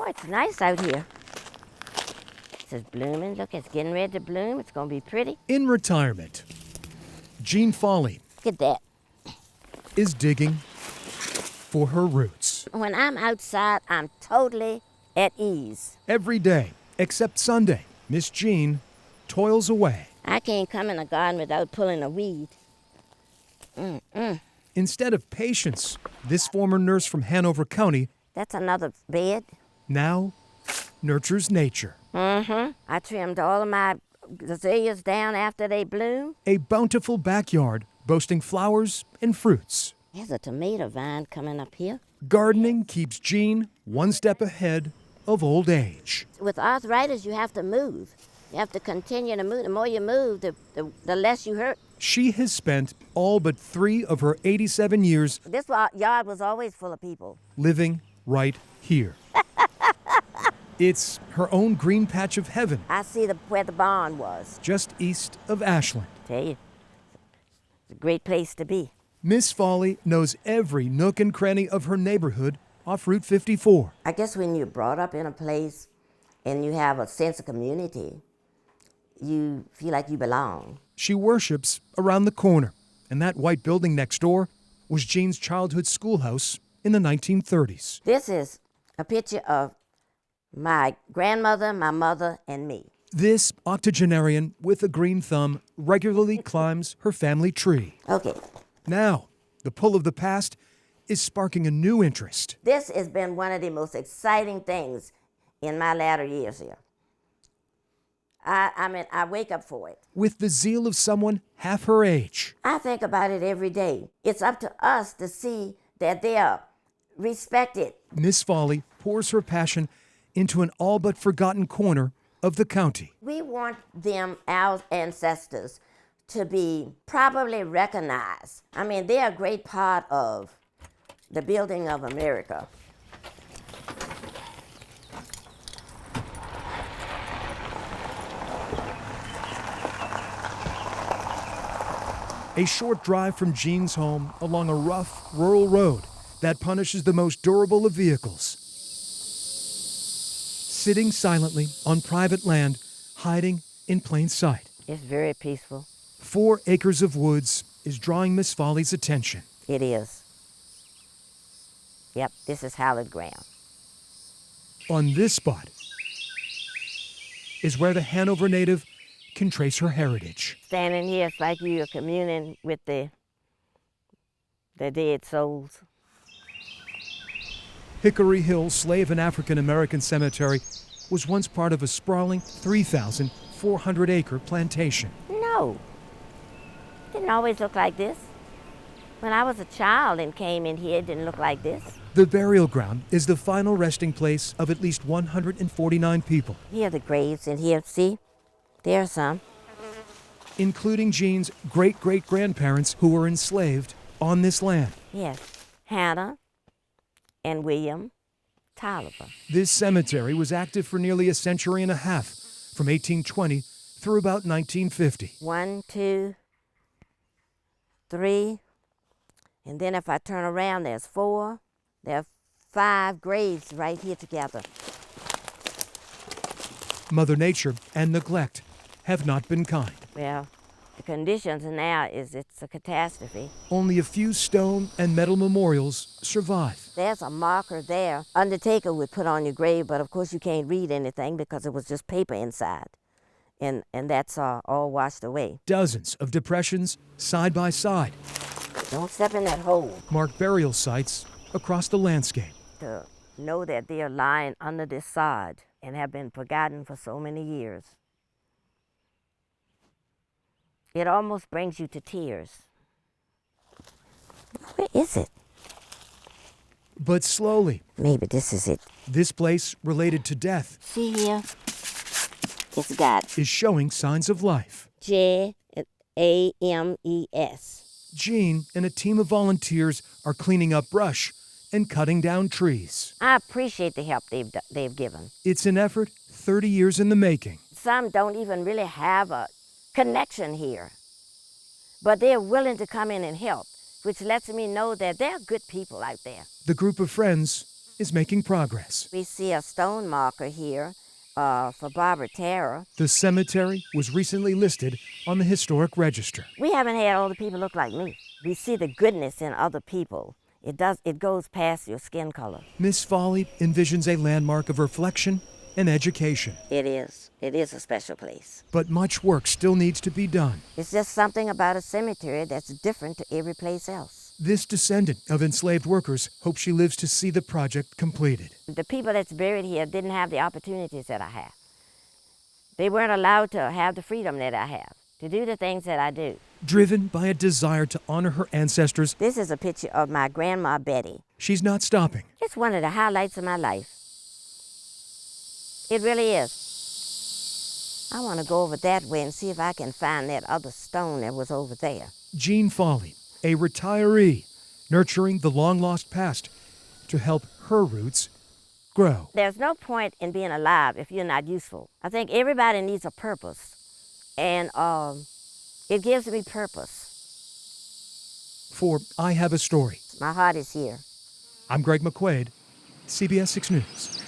Boy, it's nice out here. It's blooming. Look, it's getting ready to bloom. It's going to be pretty. In retirement, Jean Foley Look at that. is digging for her roots. When I'm outside, I'm totally at ease. Every day, except Sunday, Miss Jean toils away. I can't come in a garden without pulling a weed. Instead of patience, this former nurse from Hanover County That's another bed. now nurtures nature. I trimmed all of my azaleas down after they bloom. A bountiful backyard boasting flowers and fruits. There's a tomato vine coming up here. Gardening keeps Jean one step ahead of old age. With arthritis, you have to move. You have to continue to move. The more you move, the less you hurt. She has spent all but 3 of her 87 years This yard was always full of people. living right here. It's her own green patch of heaven, I see where the barn was. just east of Ashland. Tell you, it's a great place to be. Miss Foley knows every nook and cranny of her neighborhood off Route 54. I guess when you're brought up in a place and you have a sense of community, you feel like you belong. She worships around the corner, and that white building next door was Jean's childhood schoolhouse in the 1930s. This is a picture of my grandmother, my mother, and me. This octogenarian with a green thumb regularly climbs her family tree. Okay, Now, the pull of the past is sparking a new interest. this has been one of the most exciting things in my latter years here. I wake up for it. With the zeal of someone half her age, I think about it every day. It's up to us to see that they are respected. Miss Foley pours her passion into an all but forgotten corner of the county. We want them, our ancestors, to be properly recognized. I mean, they're a great part of the building of America. A short drive from Jean's home along a rough, rural road that punishes the most durable of vehicles. Sitting silently on private land, hiding in plain sight. It's very peaceful. 4 acres of woods is drawing Miss Foley's attention. It is. Yep, this is hallowed ground. On this spot is where the Hanover native can trace her heritage. Standing here, it's like you're communing with the dead souls. Hickory Hill Slave and African American Cemetery was once part of a sprawling 3,400-acre plantation. No, didn't always look like this. When I was a child and came in here, it didn't look like this. The burial ground is the final resting place of at least 149 people, Here are the graves in here, see? There are some. including Jean's great-great-grandparents who were enslaved on this land. Yes, Hannah and William Tolliver. This cemetery was active for nearly a century and a half, from 1820 through about 1950. 1, 2, 3, and then if I turn around, there's 4. There are 5 graves right here together. Mother Nature and neglect have not been kind. Well, the conditions now it's a catastrophe. Only a few stone and metal memorials survive. There's a marker there. Undertaker would put on your grave, but of course you can't read anything because it was just paper inside. And that's all washed away. Dozens of depressions side by side Don't step in that hole. mark burial sites across the landscape. To know that they are lying under this sod and have been forgotten for so many years. It almost brings you to tears. Where is it? But slowly, Maybe this is it. this place related to death See here? It's got is showing signs of life. J-A-M-E-S. Jean and a team of volunteers are cleaning up brush and cutting down trees. I appreciate the help they've given. It's an effort 30 years in the making. Some don't even really have a connection here, but they're willing to come in and help, which lets me know that there are good people out there. The group of friends is making progress. We see a stone marker here for Barbara Terra. The cemetery was recently listed on the Historic Register. We haven't had older people look like me. We see the goodness in other people. It goes past your skin color. Miss Foley envisions a landmark of reflection and education. It is. It is a special place. But much work still needs to be done. It's just something about a cemetery that's different to every place else. This descendant of enslaved workers hopes she lives to see the project completed. The people that's buried here didn't have the opportunities that I have. They weren't allowed to have the freedom that I have, to do the things that I do. Driven by a desire to honor her ancestors, This is a picture of my grandma Betty. she's not stopping. It's one of the highlights of my life. It really is. I want to go over that way and see if I can find that other stone that was over there. Jean Foley, a retiree, nurturing the long-lost past to help her roots grow. There's no point in being alive if you're not useful. I think everybody needs a purpose, and it gives me purpose. For I Have a Story, My heart is here. I'm Greg McQuade, CBS 6 News.